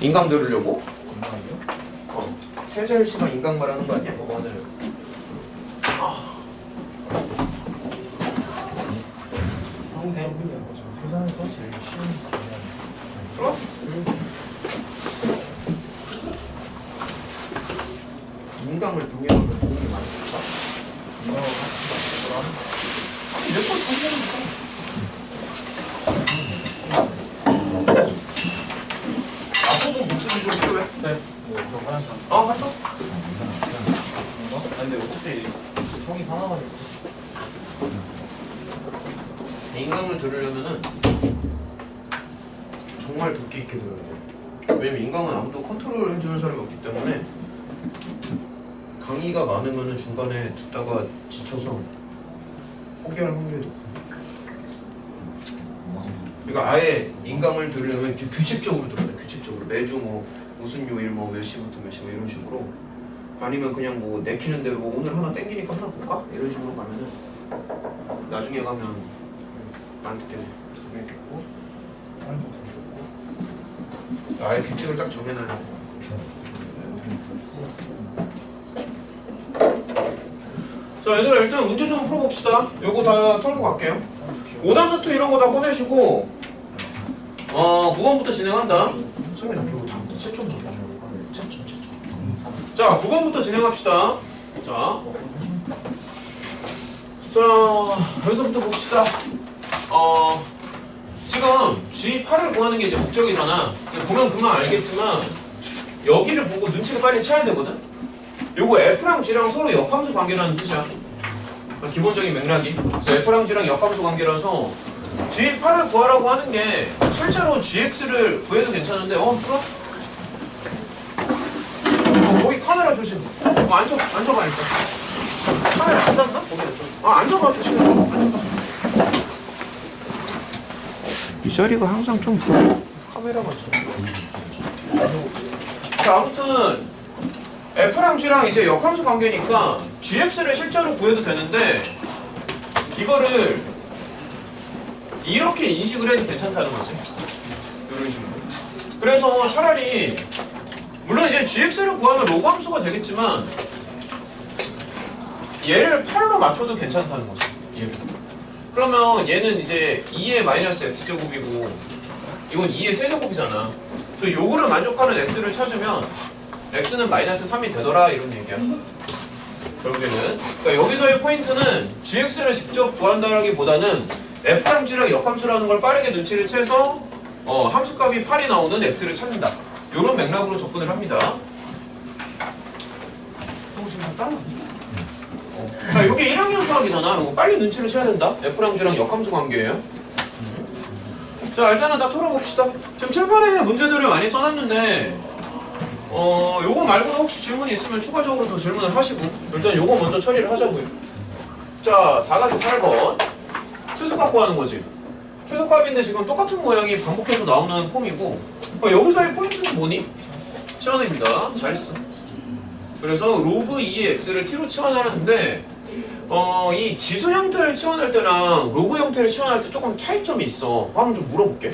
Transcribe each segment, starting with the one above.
인강 들으려고? 인강이요? 세자일 씨가 인강 말하는 거 아니야? 맞아요. 세상에서 제일 쉬운 개념. 어? 인강을 병행하면 도움이 많이 될까? 인강을 같이 하는 몇번 사귀니까 앞부분 복습이 좀 필요해? 네. 뭐 그런 화장실 맞다. 인강? 아니 근데 어차피 형이 사나가지고. 인강을 들으려면은 정말 듣기 있게 들어야 돼. 왜냐면 인강은 아무도 컨트롤 해주는 사람이 없기 때문에 강의가 많으면은 중간에 듣다가 지쳐서 포기할 확률이 높아. 그러니까 아예 인강을 들으려면 규칙적으로 들어야 돼. 규칙적으로 매주 뭐 무슨 요일 뭐 몇 시부터 몇 시 뭐 이런 식으로. 아니면 그냥 뭐 내키는 대로 뭐 오늘 하나 땡기니까 하나 볼까? 이런 식으로 가면은 나중에 가면 안 듣게 돼. 두 개 듣고 하는 거잘 듣고. 아예 규칙을 딱 정해놔야 돼. 자 얘들아 일단 문제 좀 풀어봅시다. 요거 다 털고 갈게요. 오답노트 이런 거 다 꺼내시고 9번부터 진행한다. 성민아 그리고 다음부터 채점 좀 해줘. 채점. 자 9번부터 진행합시다. 자 여기서부터 봅시다. 지금 G8을 구하는 게 이제 목적이잖아. 보면 금방 알겠지만 여기를 보고 눈치를 빨리 채야 되거든. 요거 F랑 G랑 서로 역함수 관계라는 뜻이야. 기본적인 맥락이. F랑 G랑 역함수 관계라서 G8을 구하라고 하는 게 실제로 GX를 구해도 괜찮은데 풀어? 거기 카메라 조심. 앉아봐 일단. 카메라 안 닿나? 거기 앉아봐 조심해. 앉아봐. 이 자리가 항상 좀 부러워. 카메라가 있어. 자 아무튼 F랑 G랑 이제 역함수 관계니까 GX를 실제로 구해도 되는데 이거를 이렇게 인식을 해도 괜찮다는 거지. 이런 식으로. 그래서 차라리 물론 이제 GX를 구하면 로그 함수가 되겠지만 얘를 8로 맞춰도 괜찮다는 거지. 얘를. 그러면 얘는 이제 2의 마이너스 x제곱이고 이건 2의 세제곱이잖아. 그래서 요거를 만족하는 x를 찾으면 x는 마이너스 3이 되더라 이런 얘기야. 결국에는 그러니까 여기서의 포인트는 gx를 직접 구한다라기보다는 f랑 g랑 역함수라는 걸 빠르게 눈치를 채서 함수값이 8이 나오는 x를 찾는다. 요런 맥락으로 접근을 합니다. 지금 다 따라갔니? 자, 이게 1학년 수학이잖아. 이거 빨리 눈치를 채야 된다. F랑 G랑 역함수 관계예요. 자, 일단은 다 털어봅시다. 지금 칠판에 문제들을 많이 써놨는데 요거 말고도 혹시 질문이 있으면 추가적으로 더 질문을 하시고 일단 요거 먼저 처리를 하자고요. 자, 4-8번 최소값 구하는 거지. 최소값인데 지금 똑같은 모양이 반복해서 나오는 폼이고 여기서의 포인트는 뭐니? 치환입니다. 잘했어. 그래서 로그 2의 x를 t로 치환하는데 이 지수 형태를 치환할 때랑 로그 형태를 치환할 때 조금 차이점이 있어. 한번 좀 물어볼게.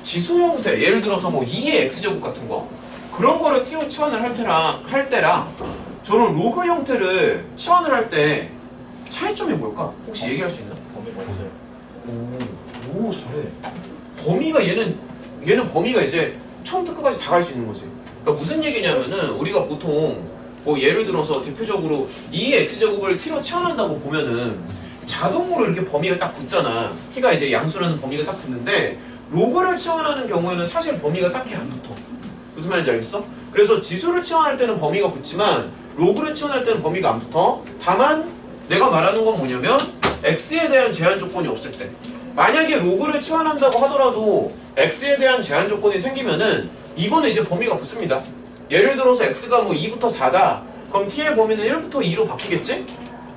지수 형태, 예를 들어서 뭐 2의 x제곱 같은 거 그런 거를 t로 치환을 할 때랑 저는 로그 형태를 치환을 할 때 차이점이 뭘까? 혹시 얘기할 수 있나? 범위가 없어요. 오 잘해. 범위가 얘는 범위가 이제 처음부터 끝까지 다 갈 수 있는 거지. 그러니까 무슨 얘기냐면은 우리가 보통 뭐 예를 들어서 대표적으로 2의 x제곱을 t로 치환한다고 보면은 자동으로 이렇게 범위가 딱 붙잖아. t가 이제 양수라는 범위가 딱 붙는데 로그를 치환하는 경우에는 사실 범위가 딱히 안 붙어. 무슨 말인지 알겠어? 그래서 지수를 치환할 때는 범위가 붙지만 로그를 치환할 때는 범위가 안 붙어. 다만 내가 말하는 건 뭐냐면 x에 대한 제한 조건이 없을 때 만약에 로그를 치환한다고 하더라도 x에 대한 제한 조건이 생기면은 이거는 이제 범위가 붙습니다. 예를 들어서 x가 뭐 2부터 4다. 그럼 t의 범위는 1부터 2로 바뀌겠지?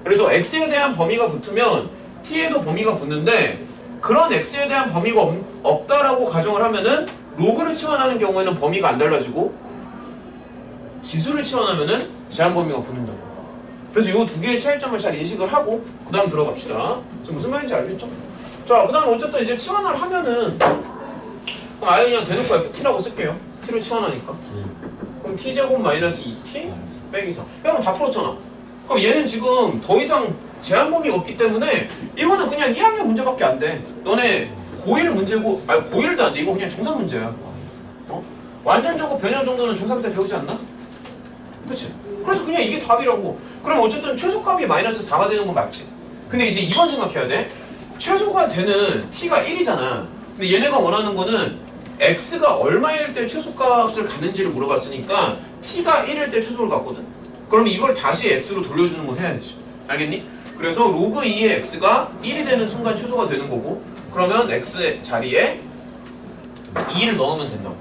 그래서 x에 대한 범위가 붙으면 t에도 범위가 붙는데 그런 x에 대한 범위가 없다라고 가정을 하면은 로그를 치환하는 경우에는 범위가 안 달라지고 지수를 치환하면은 제한 범위가 붙는다. 그래서 이 두 개의 차이점을 잘 인식을 하고 그 다음 들어갑시다. 지금 무슨 말인지 알겠죠? 자, 그 다음 어쨌든 이제 치환을 하면은 그럼 아예 그냥 대놓고 ft라고 쓸게요. t를 치환하니까. 그럼 t제곱 마이너스 2t 빼기 4. 그럼 다 풀었잖아. 그럼 얘는 지금 더 이상 제한 범위가 없기 때문에 이거는 그냥 1학년 문제밖에 안 돼. 너네 고1 문제고, 아니 고1도 안 돼. 이거 그냥 중3 문제야. 어? 완전적으로 변형 정도는 중3 때 배우지 않나? 그치? 그래서 그냥 이게 답이라고. 그럼 어쨌든 최소값이 마이너스 4가 되는 건 맞지? 근데 이제 이건 생각해야 돼. 최소가 되는 t가 1이잖아. 근데 얘네가 원하는 거는 x가 얼마일 때 최소값을 갖는지를 물어봤으니까 t가 1일 때 최소를 갖거든. 그럼 이걸 다시 x로 돌려주는 건 해야지. 알겠니? 그래서 로그 2의 x가 1이 되는 순간 최소가 되는 거고, 그러면 x 자리에 2를 넣으면 된다고.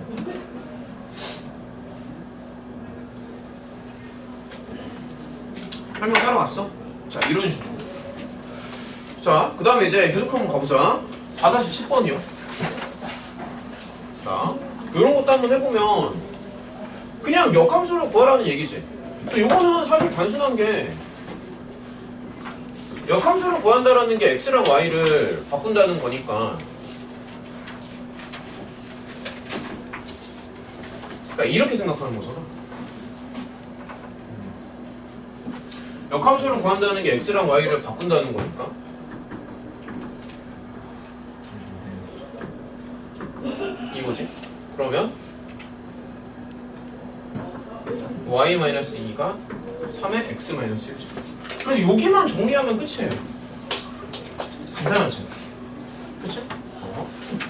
설명 따라갔어? 자, 이런 식으로. 자, 그 다음에 이제 계속 한번 가보자. 4-10번이요. 자, 이런 것도 한번 해보면 그냥 역함수를 구하라는 얘기지. 요거는 사실 단순한 게, 역함수를 구한다라는 게 x랑 y를 바꾼다는 거니까, 그러니까 이렇게 생각하는 거잖아. 역함수를 구한다는 게 x랑 y를 바꾼다는 거니까. 이거지. 그러면 y-2가 3의 x-1이죠. 그래서 여기만 정리하면 끝이에요. 간단하지? 그치?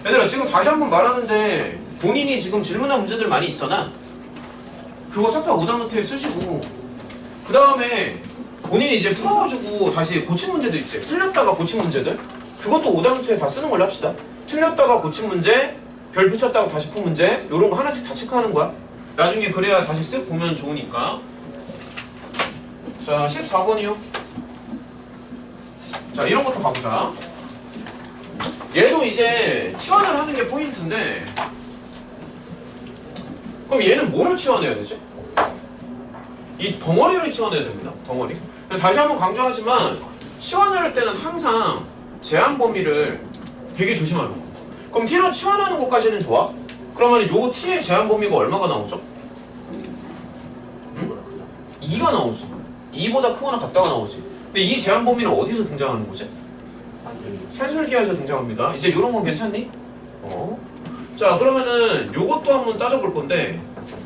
얘들아, 지금 다시 한번 말하는데 본인이 지금 질문한 문제들 많이 있잖아. 그거 싹 다 오답노트에 쓰시고, 그 다음에 본인이 이제 풀어가지고 다시 고친 문제들 있지. 틀렸다가 고친 문제들, 그것도 오답노트에 다 쓰는 걸로 합시다. 틀렸다가 고친 문제, 별 붙였다가 다시 푼 문제, 요런 거 하나씩 다 체크하는 거야. 나중에 그래야 다시 쓱 보면 좋으니까. 자, 14번이요. 자, 이런 것도 가보자. 얘도 이제 치환을 하는 게 포인트인데, 그럼 얘는 뭐를 치환해야 되지? 이 덩어리를 치환해야 됩니다. 덩어리. 다시 한번 강조하지만 치환을 할 때는 항상 제한 범위를 되게 조심하는 거. 그럼 t로 치환하는 것까지는 좋아? 그러면 요 t의 제한 범위가 얼마가 나오죠? 2가 나오지. 2보다 크거나 같다가 나오지. 근데 이 제한 범위는 어디서 등장하는 거지? 산술기하에서 등장합니다. 이제 요런 건 괜찮니? 자, 그러면은 요것도 한번 따져볼 건데,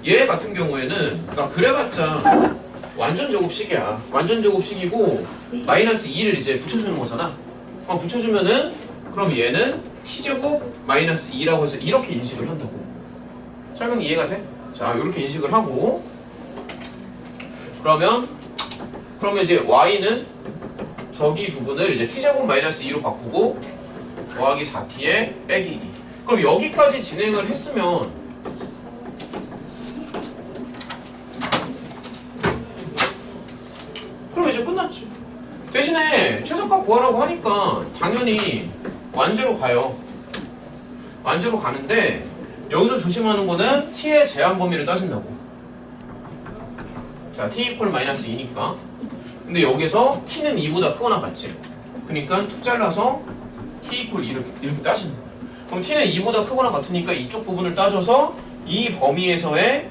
얘 같은 경우에는, 그러니까 그래봤자 완전 제곱식이야. 완전 제곱식이고 마이너스 2를 이제 붙여주는 거잖아. 그럼 붙여주면은, 그럼 얘는 t제곱 마이너스 2라고 해서 이렇게 인식을 한다고. 설명 이해가 돼? 자, 이렇게 인식을 하고, 그러면 이제 y는 저기 부분을 이제 t제곱 마이너스 2로 바꾸고 더하기 4t에 빼기 2. 그럼 여기까지 진행을 했으면 그럼 이제 끝났지. 대신에 최소값 구하라고 하니까 당연히 완제로 가요. 완제로 가는데 여기서 조심하는 거는 t의 제한 범위를 따진다고. 자, t 이퀄 마이너스 2니까. 근데 여기서 t는 2보다 크거나 같지. 그러니까 툭 잘라서 t 이퀄 2를 이렇게 따지는 거야. 그럼 t는 2보다 크거나 같으니까 이쪽 부분을 따져서 이 범위에서의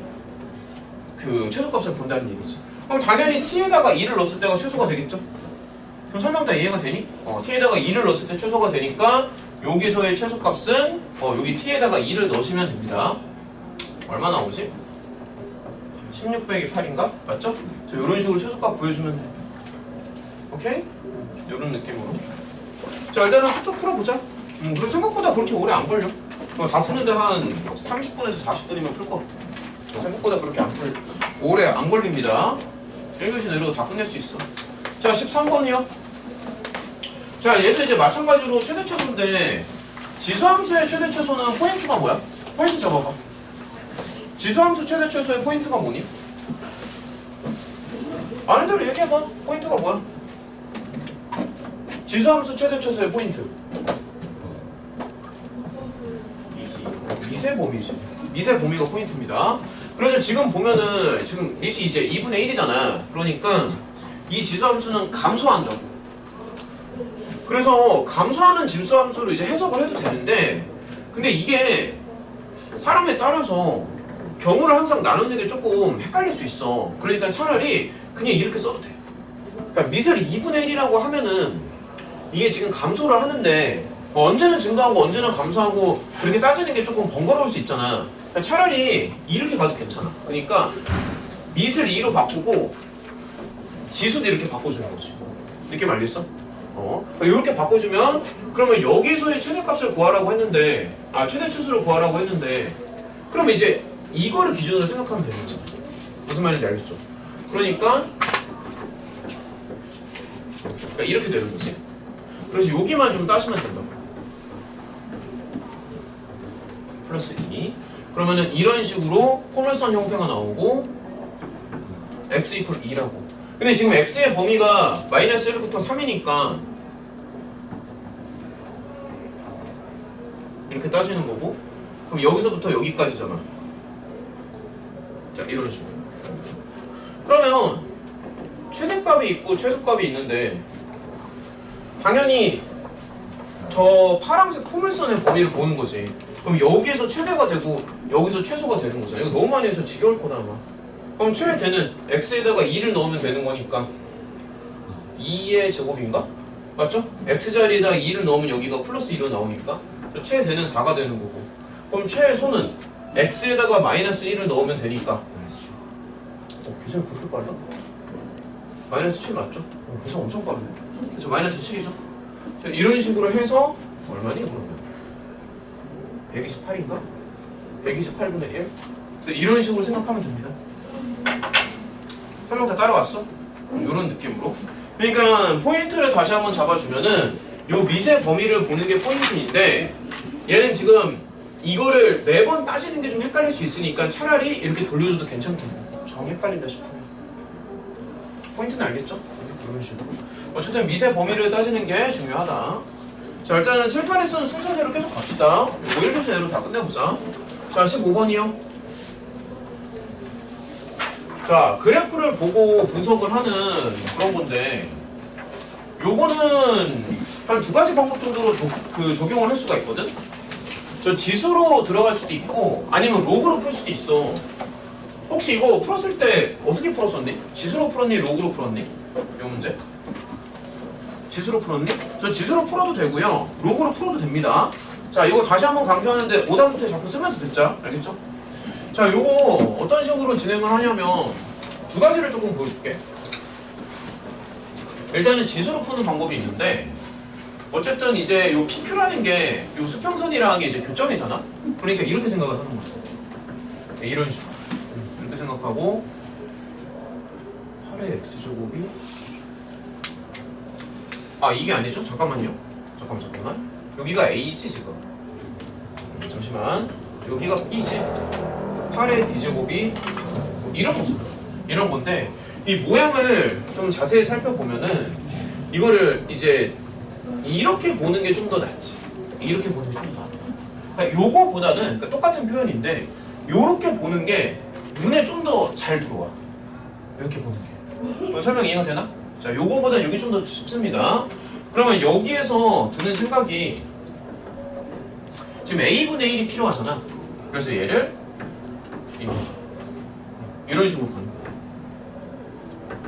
그 최소값을 본다는 얘기지. 그럼 당연히 t에다가 2를 넣었을 때가 최소가 되겠죠? 그럼 설명 다 이해가 되니? t에다가 2를 넣었을 때 최소가 되니까 여기서의 최소값은 여기 t에다가 2를 넣으시면 됩니다. 얼마 나오지? 16 빼기 8인가? 맞죠? 이런 식으로 최소값 구해주면 돼. 오케이? 이런 느낌으로. 자, 일단은 툭툭 풀어보자. 그리고 생각보다 그렇게 오래 안 걸려. 다 푸는데 한 30분에서 40분이면 풀 것 같아. 생각보다 그렇게 오래 안 걸립니다. 1교시 내려도 다 끝낼 수 있어. 자, 13번이요. 자, 얘도 이제 마찬가지로 최대최소인데, 지수함수의 최대최소는 포인트가 뭐야? 포인트 잡아봐. 지수함수 최대최소의 포인트가 뭐니? 아는 대로 얘기해봐. 포인트가 뭐야? 지수함수 최대최소의 포인트. 미세 범위지. 미세 범위가 포인트입니다. 그래서 지금 보면은 지금 미시 이제 2분의 1이잖아. 그러니까 이 지수함수는 감소한다고. 그래서 감소하는 지수함수로 이제 해석을 해도 되는데, 근데 이게 사람에 따라서 경우를 항상 나누는 게 조금 헷갈릴 수 있어. 그러니까 차라리 그냥 이렇게 써도 돼. 그러니까 미슬 2분의 1이라고 하면은 이게 지금 감소를 하는데 언제는 증가하고 언제는 감소하고 그렇게 따지는 게 조금 번거로울 수 있잖아. 그러니까 차라리 이렇게 가도 괜찮아. 그러니까 미슬 2로 바꾸고 지수도 이렇게 바꿔주는 거지. 느낌 알겠어? 이렇게 바꿔주면 그러면 여기서의 최대값을 구하라고 했는데 최대치수를 구하라고 했는데 그럼 이제 이거를 기준으로 생각하면 되는 거지. 무슨 말인지 알겠죠? 그러니까 이렇게 되는 거지. 그래서 여기만 좀 따시면 된다. 플러스 2. 그러면은 이런 식으로 포물선 형태가 나오고 x 이퀄 2라고. 근데 지금 x의 범위가 마이너스 1부터 3이니까 이렇게 따지는 거고, 그럼 여기서부터 여기까지잖아. 자, 이런 식으로. 그러면 최대값이 있고 최소값이 있는데 당연히 저 파란색 포물선의 범위를 보는 거지. 그럼 여기에서 최대가 되고 여기서 최소가 되는 거잖아. 이거 너무 많이 해서 지겨울 거다 아마. 그럼 최대는 x에다가 2를 넣으면 되는 거니까 2의 제곱인가? 맞죠? x자리에다가 2를 넣으면 여기가 플러스 2로 나오니까 최대는 4가 되는 거고, 그럼 최소는 x에다가 마이너스 1을 넣으면 되니까 계산이 그렇게 빨라? 마이너스 7 맞죠? 계산 엄청 빠르네. 그쵸? 마이너스 7이죠? 이런 식으로 해서 얼마니 그러면? 128인가? 128분의 1? 이런 식으로 생각하면 됩니다. 설명 다 따라왔어? 이런 느낌으로. 그러니까 포인트를 다시 한번 잡아주면은 요 미세 범위를 보는 게 포인트인데 얘는 지금 이거를 매번 따지는 게 좀 헷갈릴 수 있으니까 차라리 이렇게 돌려줘도 괜찮겠네. 정 헷갈린다 싶으면. 포인트는 알겠죠? 이런 식으로. 어쨌든 미세 범위를 따지는 게 중요하다. 자, 일단은 칠판에서는 순서대로 계속 갑시다. 1교시 내로 다 끝내보자. 자, 15번이요. 자, 그래프를 보고 분석을 하는 그런 건데 요거는 한 두 가지 방법 정도로 적용을 할 수가 있거든? 저 지수로 들어갈 수도 있고 아니면 로그로 풀 수도 있어. 혹시 이거 풀었을 때 어떻게 풀었었니? 지수로 풀었니? 로그로 풀었니? 이 문제? 지수로 풀었니? 저 지수로 풀어도 되고요. 로그로 풀어도 됩니다. 자, 이거 다시 한번 강조하는데 오답부터 자꾸 쓰면서 듣자. 알겠죠? 자, 요거 어떤 식으로 진행을 하냐면 두 가지를 조금 보여줄게. 일단은 지수로 푸는 방법이 있는데 어쨌든 이제 요 PQ라는 게 요 수평선이라는 게 이제 교점이잖아? 그러니까 이렇게 생각을 하는 거죠. 이런 식으로. 이렇게 생각하고 8의 x제곱이 이게 아니죠? 잠깐만. 여기가 A지 지금. 잠시만. 여기가 B지. 8의 B제곱이 4. 이런 거잖아. 이런 건데 이 모양을 좀 자세히 살펴보면은 이거를 이제 이렇게 보는 게 좀 더 낫지. 이렇게 보는 게 좀 더 낫다. 그러니까 요거보다는 그러니까 똑같은 표현인데 요렇게 보는 게 눈에 좀 더 잘 들어와. 이렇게 보는 게. 설명 이해가 되나? 자, 요거보다 여기 좀 더 쉽습니다. 그러면 여기에서 드는 생각이 지금 A분의 1이 필요하잖아. 그래서 얘를 이런 식으로 가는 거야.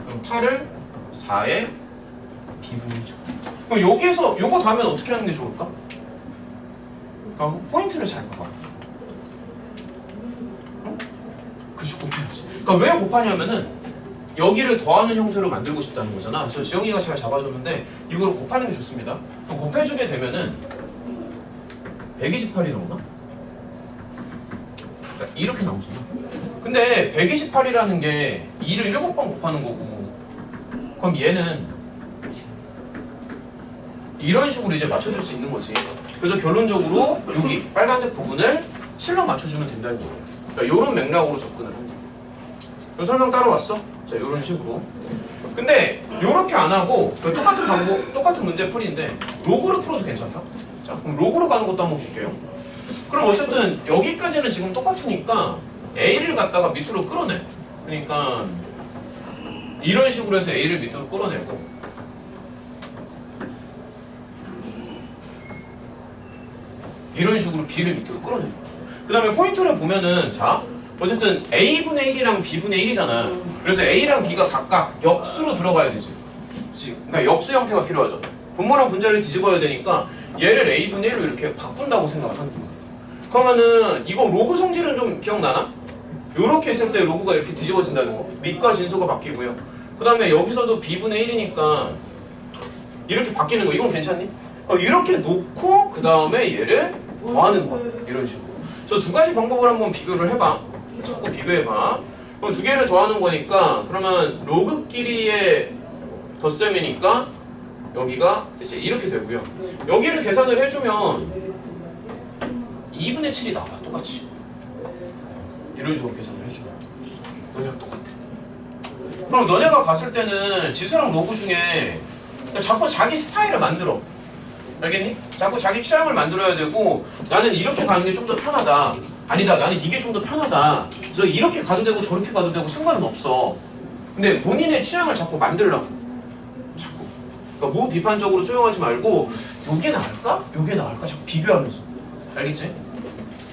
그럼 8을 4의 B분이죠. 그럼 여기에서 요거 다음엔 어떻게 하는 게 좋을까? 그러니까 포인트를 잘 봐봐. 그치, 곱해야지. 그러니까 왜 곱하냐면은 여기를 더하는 형태로 만들고 싶다는 거잖아. 그래서 지영이가 잘 잡아줬는데 이걸 곱하는 게 좋습니다. 그럼 곱해주게 되면은 128이 나오나? 그러니까 이렇게 나오잖아. 근데 128이라는 게 2를 7번 곱하는 거고, 그럼 얘는 이런 식으로 이제 맞춰줄 수 있는 거지. 그래서 결론적으로 여기 빨간색 부분을 7로 맞춰주면 된다는 거예요. 그러니까 이런 맥락으로 접근을 한다. 설명 따라왔어? 자, 이런 식으로. 근데 이렇게 안 하고 똑같은 방법, 똑같은 문제 풀이인데 로그로 풀어도 괜찮다. 자, 그럼 로그로 가는 것도 한번 볼게요. 그럼 어쨌든 여기까지는 지금 똑같으니까 A를 갖다가 밑으로 끌어내. 그러니까 이런 식으로 해서 A를 밑으로 끌어내고 이런 식으로 B를 밑으로 끌어내고 그 다음에 포인트를 보면은 자, 어쨌든 a분의 1이랑 b분의 1이잖아. 그래서 a랑 b가 각각 역수로 들어가야 되지. 그치? 그러니까 역수 형태가 필요하죠. 분모랑 분자를 뒤집어야 되니까 얘를 a분의 1로 이렇게 바꾼다고 생각을 하는 거야. 그러면은 이거 로그 성질은 좀 기억나나? 요렇게 했을 때 로그가 이렇게 뒤집어진다는 거. 밑과 진수가 바뀌고요. 그 다음에 여기서도 b분의 1이니까 이렇게 바뀌는 거. 이건 괜찮니? 이렇게 놓고 그 다음에 얘를 더하는 거야. 이런 식으로. 저 두 가지 방법을 한번 비교를 해봐. 자꾸 비교해봐. 그럼 두 개를 더하는 거니까 그러면 로그끼리의 덧셈이니까 여기가 이제 이렇게 되고요. 여기를 계산을 해주면 2분의 7이 나와. 똑같이. 이런 식으로 계산을 해주면 너네랑 똑같아. 그럼 너네가 봤을 때는 지수랑 로그 중에 자꾸 자기 스타일을 만들어. 알겠니? 자꾸 자기 취향을 만들어야 되고 나는 이렇게 가는 게 좀 더 편하다. 아니다. 나는 이게 좀 더 편하다. 그래서 이렇게 가도 되고 저렇게 가도 되고 상관은 없어. 근데 본인의 취향을 자꾸 만들라고. 자꾸. 그러니까 무비판적으로 수용하지 말고 요게 나을까? 요게 나을까? 자꾸 비교하면서. 알겠지?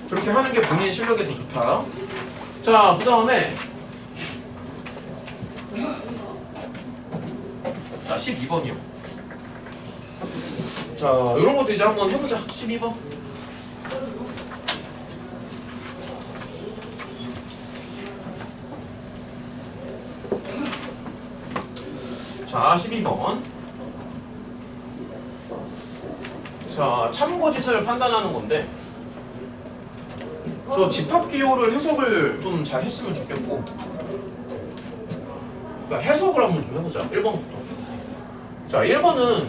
그렇게 하는 게 본인 실력에 더 좋다. 자, 그 다음에 자, 12번이요. 자, 이런 것도 이제 한번 해보자. 12번. 자, 12번. 자, 참고짓을 판단하는 건데 저 집합기호를 해석을 좀 잘 했으면 좋겠고 그러니까 해석을 한번 좀 해보자. 1번부터. 자, 1번은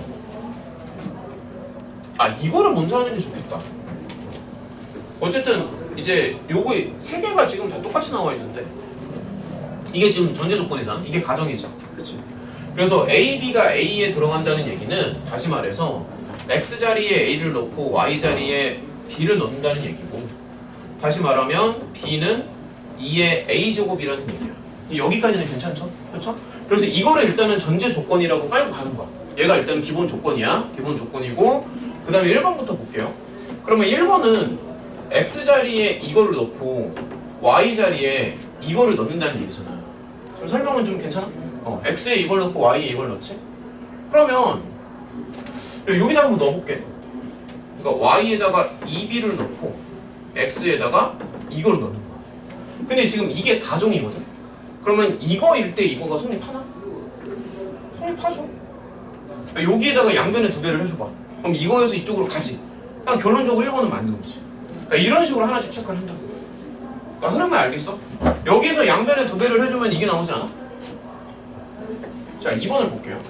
이거를 먼저 하는 게 좋겠다. 어쨌든 이제 요거 세 개가 지금 다 똑같이 나와 있는데 이게 지금 전제 조건이잖아. 이게 가정이죠. 그치? 그래서 A, B가 A에 들어간다는 얘기는 다시 말해서 X 자리에 A를 넣고 Y 자리에 B를 넣는다는 얘기고 다시 말하면 B는 2의 A제곱이라는 얘기야. 여기까지는 괜찮죠? 그렇죠? 그래서 이거를 일단은 전제 조건이라고 깔고 가는 거야. 얘가 일단 기본 조건이야. 기본 조건이고 그 다음에 1번부터 볼게요. 그러면 1번은 X 자리에 이거를 넣고 Y 자리에 이거를 넣는다는 얘기잖아. 좀 설명은 좀 괜찮아? X에 이걸 넣고 Y에 이걸 넣지? 그러면 여기다 한번 넣어볼게. 그러니까 Y에다가 2B를 넣고 X에다가 이걸 넣는 거야. 근데 지금 이게 가정이거든? 그러면 이거일 때 이거가 성립하나? 성립하죠. 여기에다가 양변에 두 개를 해줘봐. 그럼 이거에서 이쪽으로 가지. 그냥 결론적으로 1번은 맞는 거지. 그러니까 이런 식으로 하나씩 체크를 한다고. 그러니까 흐름을 알겠어? 여기서 양변에 두 개를 해주면 이게 나오지 않아? 자, 2번을 볼게요.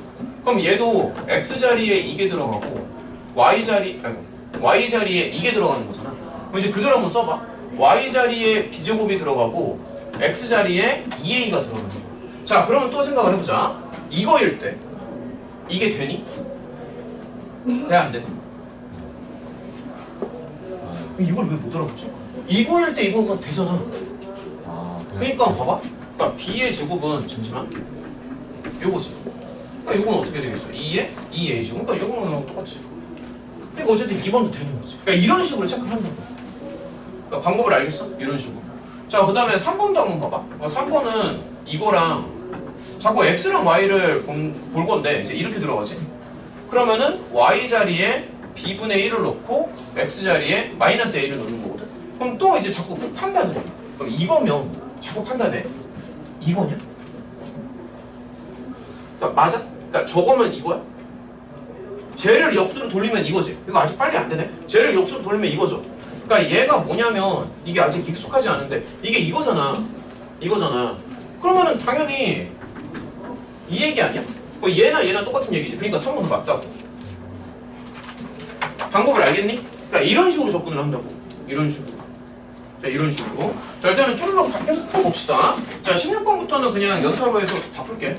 그럼 얘도 X 자리에 이게 들어가고 Y 자리에 이게 들어가는 거잖아. 그럼 이제 그대로 한번 써봐. Y 자리에 B제곱이 들어가고 X 자리에 2A가 들어가는 거야. 자, 그러면 또 생각을 해보자. 이거일 때 이게 되니? 돼, 안 돼? 이걸 왜 못 알아보지? 이거일 때 이거가 되잖아. 그러니까 봐봐. 그러니까 B의 제곱은 잠시만 요거지. 그러니까 요건 어떻게 되겠어? 2에 2A죠. 그러니까 요거는 똑같지. 그러니까 어쨌든 2번도 되는 거지. 그러니까 이런 식으로 체크를 한다고. 그러니까 방법을 알겠어? 이런 식으로. 자, 그 다음에 3번도 한번 봐봐. 3번은 이거랑 자꾸 X랑 Y를 볼 건데 이제 이렇게 들어가지. 그러면은 Y 자리에 B분의 1을 넣고 X 자리에 마이너스 A를 넣는 거거든. 그럼 또 이제 자꾸 판단을 해. 그럼 이거면 자꾸 판단해. 이거냐? 그러니까 맞아? 그러니까 저거면 이거야? 쟤를 역수로 돌리면 이거지. 이거 아직 빨리 안 되네. 쟤를 역수로 돌리면 이거죠. 그러니까 얘가 뭐냐면 이게 아직 익숙하지 않은데 이게 이거잖아. 이거잖아. 그러면은 당연히 이 얘기 아니야? 얘나 똑같은 얘기지. 그러니까 3번도 맞다고. 방법을 알겠니? 그러니까 이런 식으로 접근을 한다고. 이런 식으로. 자, 이런 식으로. 자, 일단은 쭈르륵 계속 풀어봅시다. 자, 16번부터는 그냥 연타로 해서 다 풀게.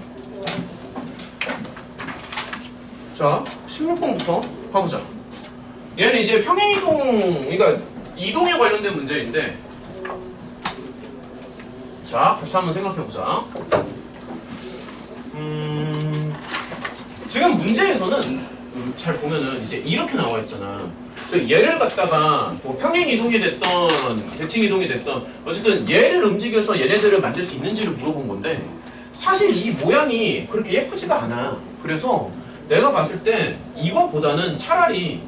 자, 16번부터 가보자. 얘는 이제 평행이동, 그러니까 이동에 관련된 문제인데, 자, 같이 한번 생각해보자. 지금 문제에서는 잘 보면은 이제 이렇게 나와 있잖아. 얘를 갖다가 뭐 평행 이동이 됐던 대칭 이동이 됐던 어쨌든 얘를 움직여서 얘네들을 만들 수 있는지를 물어본 건데 사실 이 모양이 그렇게 예쁘지가 않아. 그래서 내가 봤을 때 이거보다는 차라리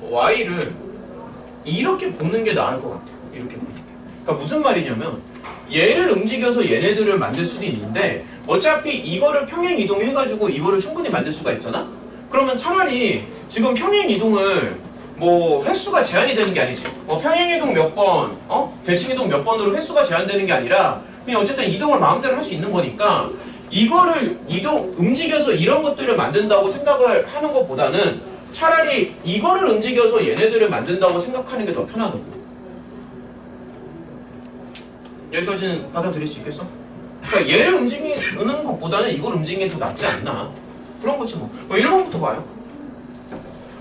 y를 이렇게 보는 게 나을 것 같아요. 이렇게 보는 게. 그러니까 무슨 말이냐면 얘를 움직여서 얘네들을 만들 수도 있는데 어차피 이거를 평행 이동해가지고 이거를 충분히 만들 수가 있잖아? 그러면 차라리 지금 평행 이동을 뭐 횟수가 제한이 되는 게 아니지. 평행 이동 몇 번, 대칭 이동 몇 번으로 횟수가 제한되는 게 아니라 그냥 어쨌든 이동을 마음대로 할 수 있는 거니까 이거를 움직여서 이런 것들을 만든다고 생각을 하는 것보다는 차라리 이거를 움직여서 얘네들을 만든다고 생각하는 게 더 편하다고. 여기까지는 받아들일 수 있겠어? 그러니까 얘를 움직이는 것보다는 이걸 움직이는 게 더 낫지 않나? 그런 거지 뭐. 1번부터 봐요.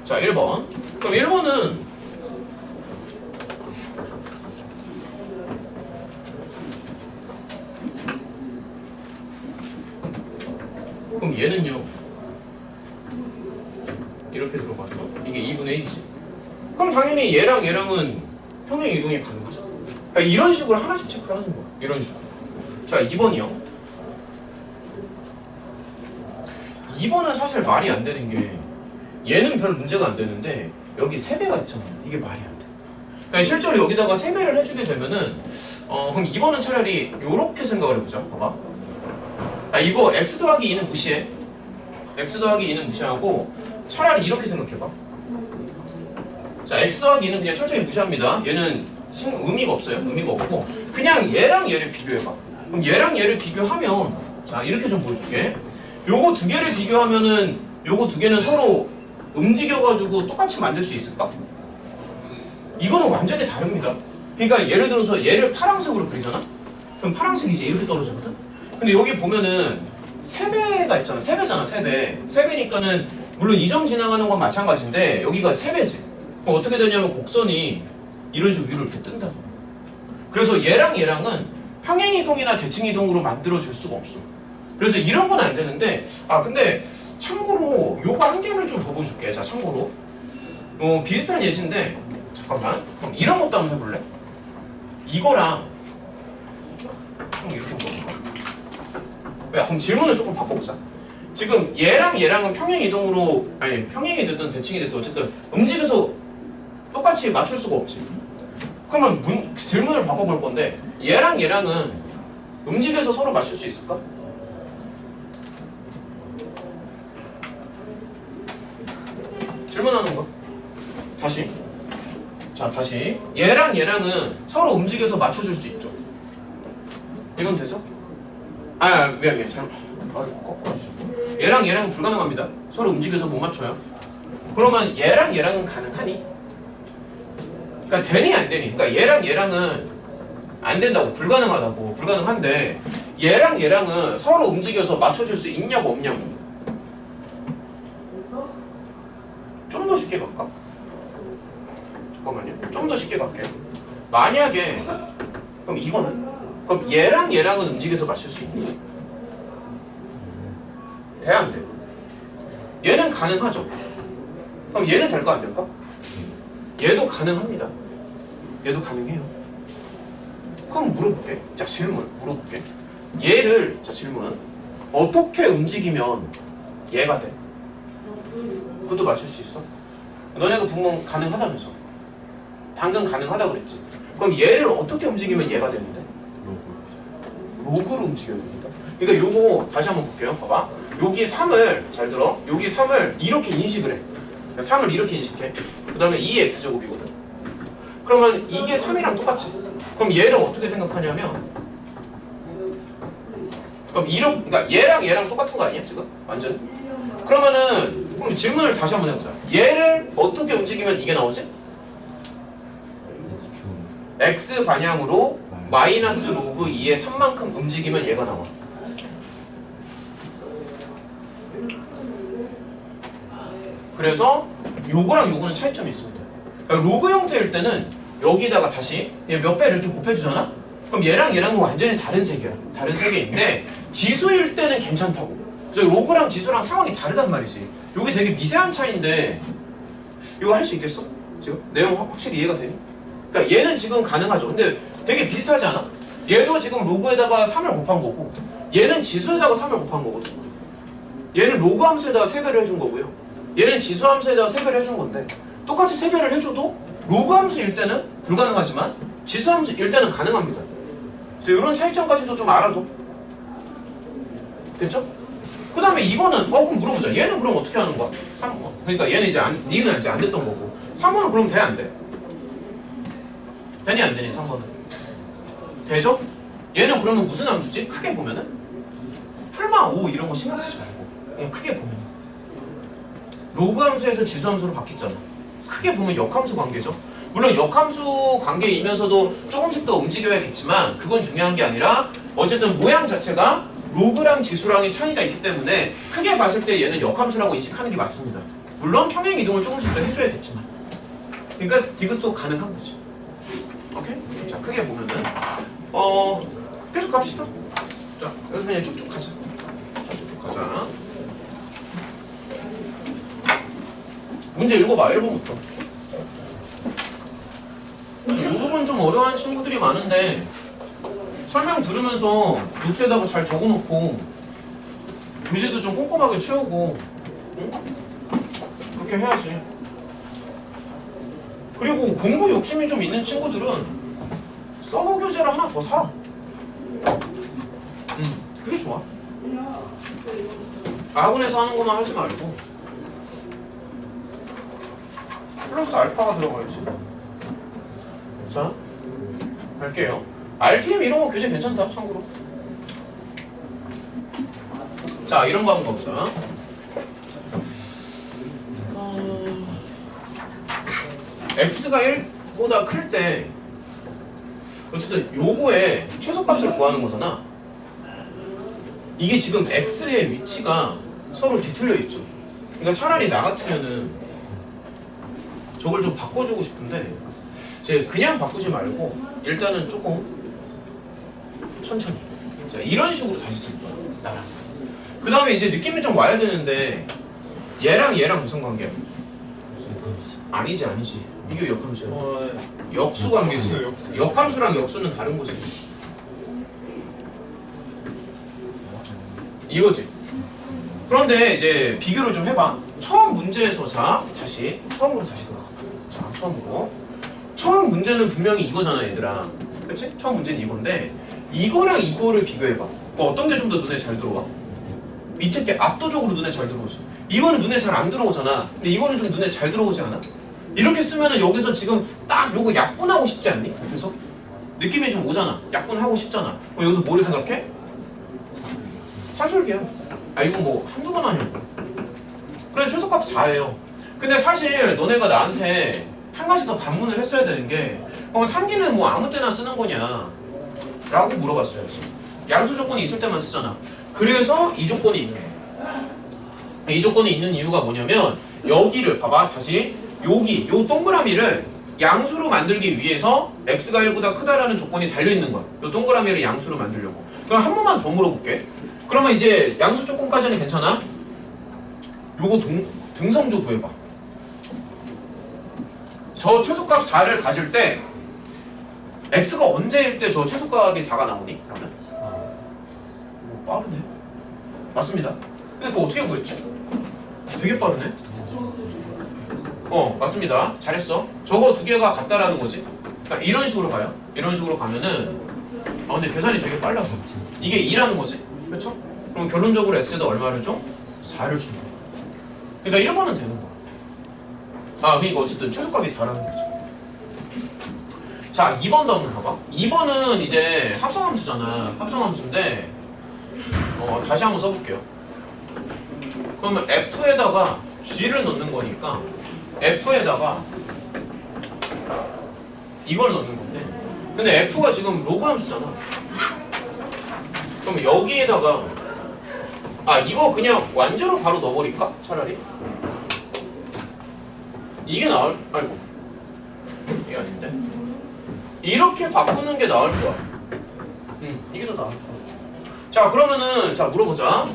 자, 1번. 그럼 1번은 그럼 얘는요. 이렇게 들어가죠. 이게 2분의 1이지. 그럼 당연히 얘랑 얘랑은 평행 이동이 가능하죠. 그러니까 이런 식으로 하나씩 체크를 하는 거야. 이런 식으로. 자, 2번이요. 2번은 사실 말이 안 되는 게 얘는 별 문제가 안 되는데 여기 3배가 있잖아. 이게 말이 안 돼. 그러니까 실제로 여기다가 3배를 해주게 되면은 그럼 2번은 차라리 요렇게 생각을 해보자. 봐봐. 이거 x 더하기 2는 무시해. x 더하기 2는 무시하고 차라리 이렇게 생각해봐. 자, x 더하기 2는 그냥 철저히 무시합니다. 얘는 의미가 없어요. 의미가 없고 그냥 얘랑 얘를 비교해봐. 그럼 얘랑 얘를 비교하면 자, 이렇게 좀 보여줄게. 요거 두 개를 비교하면은 요거 두 개는 서로 움직여가지고 똑같이 만들 수 있을까? 이거는 완전히 다릅니다. 그러니까 예를 들어서 얘를 파란색으로 그리잖아? 그럼 파란색이 이제 이렇게 떨어지거든? 근데 여기 보면은 3배가 있잖아. 3배잖아, 3배. 3배니까는 물론 이 점 지나가는 건 마찬가지인데 여기가 3배지. 그럼 어떻게 되냐면 곡선이 이런 식으로 위로 이렇게 뜬다고. 그래서 얘랑 얘랑은 평행이동이나 대칭이동으로 만들어줄 수가 없어. 그래서 이런 건 안 되는데 근데 참고로 요거 한 개를 좀 더 보여줄게. 자, 참고로 비슷한 예시인데 잠깐만. 그럼 이런 것도 한번 해볼래? 이거랑 이렇게 볼까? 그럼 질문을 조금 바꿔보자. 지금 얘랑 얘랑은 평행이동으로 평행이 됐든 대칭이 됐든 어쨌든 움직여서 똑같이 맞출 수가 없지. 그러면 질문을 바꿔볼 건데 얘랑 얘랑은 움직여서 서로 맞출 수 있을까? 질문하는 거. 다시. 자, 다시. 얘랑 얘랑은 서로 움직여서 맞춰줄 수 있죠. 이건 돼서? 미안. 잘못. 거꾸로 하시죠. 얘랑 얘랑은 불가능합니다. 서로 움직여서 못 맞춰요. 그러면 얘랑 얘랑은 가능하니? 그러니까 되니 안 되니? 그러니까 얘랑 얘랑은 안 된다고. 불가능하다고. 불가능한데 얘랑 얘랑은 서로 움직여서 맞춰줄 수 있냐고 없냐고. 좀 더 쉽게 갈까? 잠깐만요. 좀 더 쉽게 갈게요. 만약에 그럼 이거는? 그럼 얘랑 얘랑은 움직여서 맞출 수 있니? 돼 안 돼? 얘는 가능하죠. 그럼 얘는 될까 안 될까? 얘도 가능합니다. 얘도 가능해요. 그럼 물어볼게. 자, 질문 물어볼게. 얘를 자, 질문 어떻게 움직이면 얘가 돼? 그것도 맞출 수 있어? 너네가 분명 가능하다면서. 방금 가능하다고 그랬지. 그럼 얘를 어떻게 움직이면 얘가 되는데? 로그로 움직여야 됩니다. 그러니까 요거 다시 한번 볼게요. 봐봐. 여기 3을 잘 들어. 여기 3을 이렇게 인식을 해. 3을 이렇게 인식해. 그 다음에 2의 x제곱이거든. 그러면 이게 3이랑 똑같지. 그럼 얘를 어떻게 생각하냐면 그러니까 얘랑 얘랑 똑같은 거 아니야 지금? 완전. 그러면은 그럼 질문을 다시 한번 해보자. 얘를 어떻게 움직이면 이게 나오지? x 방향으로 마이너스 로그 2의 3만큼 움직이면 얘가 나와. 그래서 요거랑 요거는 차이점이 있습니다. 그러니까 로그 형태일 때는 여기다가 다시 몇 배를 이렇게 곱해주잖아? 그럼 얘랑 얘랑은 완전히 다른 세계야. 다른 세계인데 지수일 때는 괜찮다고. 그래서 로그랑 지수랑 상황이 다르단 말이지. 요게 되게 미세한 차이인데 이거 할 수 있겠어? 지금? 내용 확실히 이해가 되니? 그러니까 얘는 지금 가능하죠. 근데 되게 비슷하지 않아? 얘도 지금 로그에다가 3을 곱한 거고 얘는 지수에다가 3을 곱한 거거든. 얘는 로그 함수에다가 세배를 해준 거고요. 얘는 지수 함수에다가 세배를 해준 건데 똑같이 세배를 해줘도 로그 함수일 때는 불가능하지만 지수 함수일 때는 가능합니다. 그래서 이런 차이점까지도 좀 알아도 됐죠? 그 다음에 이거는 그럼 물어보자. 얘는 그럼 어떻게 하는 거야? 3번. 그러니까 얘는 이제 니는 이제 안 됐던 거고 3번은 그럼 돼 안 돼? 되니 안 되니 3번은? 되죠? 얘는 그러면 무슨 함수지? 크게 보면은 풀마 5 이런 거 신경 쓰지 말고 그냥 크게 보면 로그 함수에서 지수 함수로 바뀌었잖아. 크게 보면 역함수 관계죠. 물론 역함수 관계이면서도 조금씩 더 움직여야겠지만 그건 중요한 게 아니라 어쨌든 모양 자체가 로그랑 지수랑의 차이가 있기 때문에 크게 봤을 때 얘는 역함수라고 인식하는 게 맞습니다. 물론 평행 이동을 조금씩 더 해줘야겠지만 그러니까 이것도 가능한 거지. 오케이? 자 크게 보면은 계속 갑시다. 자 여기서 그냥 쭉쭉 가자. 쭉쭉 가자. 문제 읽어봐. 1번부터. 이 부분 좀 어려워하는 친구들이 많은데 설명 들으면서 노트에다가 잘 적어놓고 교재도 좀 꼼꼼하게 채우고 응? 그렇게 해야지. 그리고 공부 욕심이 좀 있는 친구들은 서버 교재를 하나 더 사. 그게 좋아. 아군에서 하는 것만 하지 말고 플러스 알파가 들어가야지. 자, 갈게요. RTM 이런 거 교재 괜찮다, 참고로. 자, 이런 거 한번 가보자. x가 1보다 클 때 어쨌든 요거의 최소값을 구하는 거잖아. 이게 지금 x의 위치가 서로 뒤틀려 있죠. 그러니까 차라리 나 같으면은 저걸 좀 바꿔주고 싶은데 이제 그냥 바꾸지 말고 일단은 조금 천천히 자, 이런 식으로 다시 쓸 거야. 나랑 그 다음에 이제 느낌이 좀 와야 되는데 얘랑 무슨 관계야? 아니지 이게 역함수야. 역수 관계지. 역함수랑 역수는 다른 거지. 이거지. 그런데 이제 비교를 좀 해봐. 처음 문제에서 자 다시 처음으로 다시 돌아가. 자 처음으로. 처음 문제는 분명히 이거잖아 얘들아. 그치? 처음 문제는 이건데 이거랑 이거를 비교해봐. 어떤 게 좀 더 눈에 잘 들어와? 밑에 게 압도적으로 눈에 잘 들어오지. 이거는 눈에 잘 안 들어오잖아. 근데 이거는 좀 눈에 잘 들어오지 않아? 이렇게 쓰면은 여기서 지금 딱 요거 약분하고 싶지 않니? 그래서 느낌이 좀 오잖아. 약분하고 싶잖아. 그럼 여기서 뭐를 생각해? 산술기야. 아 이건 뭐 한두 번 하냐고. 그래서 최소값 4예요. 근데 사실 너네가 나한테 한 가지 더 반문을 했어야 되는 게 그럼 상기는 뭐 아무 때나 쓰는 거냐 라고 물어봤어야지. 양수 조건이 있을 때만 쓰잖아. 그래서 이 조건이 있는 거야. 이 조건이 있는 이유가 뭐냐면 여기를 봐봐 다시 여기 요 동그라미를 양수로 만들기 위해서 x가 1보다 크다라는 조건이 달려있는 거야. 요 동그라미를 양수로 만들려고. 그럼 한 번만 더 물어볼게. 그러면 이제 양수 조건까지는 괜찮아? 요거 등성조 구해봐. 저 최소값 4를 가질 때 x가 언제일 때 저 최소값이 4가 나오니? 그러면? 오, 빠르네. 맞습니다. 근데 그거 어떻게 구했지? 되게 빠르네. 맞습니다. 잘했어. 저거 두 개가 같다라는 거지. 그러니까 이런 식으로 가요. 이런 식으로 가면은 근데 계산이 되게 빨라서 이게 2라는 거지. 그렇죠? 그럼 결론적으로 x에다 얼마를 줘? 4를 준다. 그러니까 이런 거는 되는 거야. 그러니까 어쨌든 최소값이 4라는 거죠. 자, 2번도 한번 봐봐. 2번은 이제 합성함수잖아. 합성함수인데 다시 한번 써볼게요. 그러면 f에다가 g를 넣는 거니까 f에다가 이걸 넣는 건데 근데 f가 지금 로그 함수잖아. 그럼 여기에다가 이거 그냥 완제로 바로 넣어버릴까? 차라리 이게 나을 아이고 이게 아닌데 이렇게 바꾸는 게 나을 거야. 이게 더 나을 거야. 자 그러면은 자 물어보자.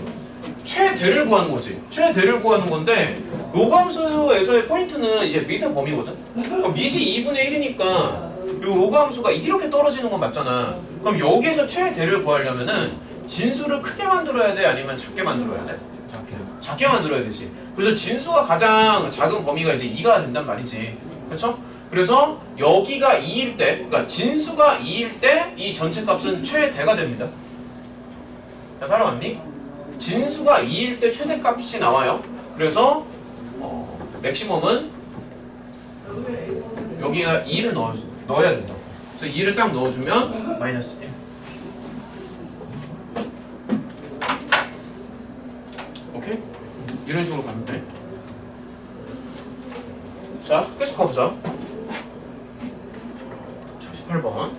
최대를 구하는 거지. 최대를 구하는 건데 로그함수에서의 포인트는 이제 밑의 범위거든. 그럼 밑이 2분의 1이니까 요 로그함수가 이렇게 떨어지는 건 맞잖아. 그럼 여기에서 최대를 구하려면은 진수를 크게 만들어야 돼? 아니면 작게 만들어야 돼? 작게 만들어야 되지. 그래서 진수가 가장 작은 범위가 이제 2가 된단 말이지. 그렇죠? 그래서 여기가 2일 때, 그러니까 진수가 2일 때 이 전체 값은 최대가 됩니다. 자, 따라왔니? 진수가 2일 때 최대값이 나와요. 그래서 맥시멈은 여기가 2를 넣어야 된다. 그래서 2를 딱 넣어주면 마이너스 1. 오케이? 이런 식으로 가면 돼. 자, 계속 가보자. 18번.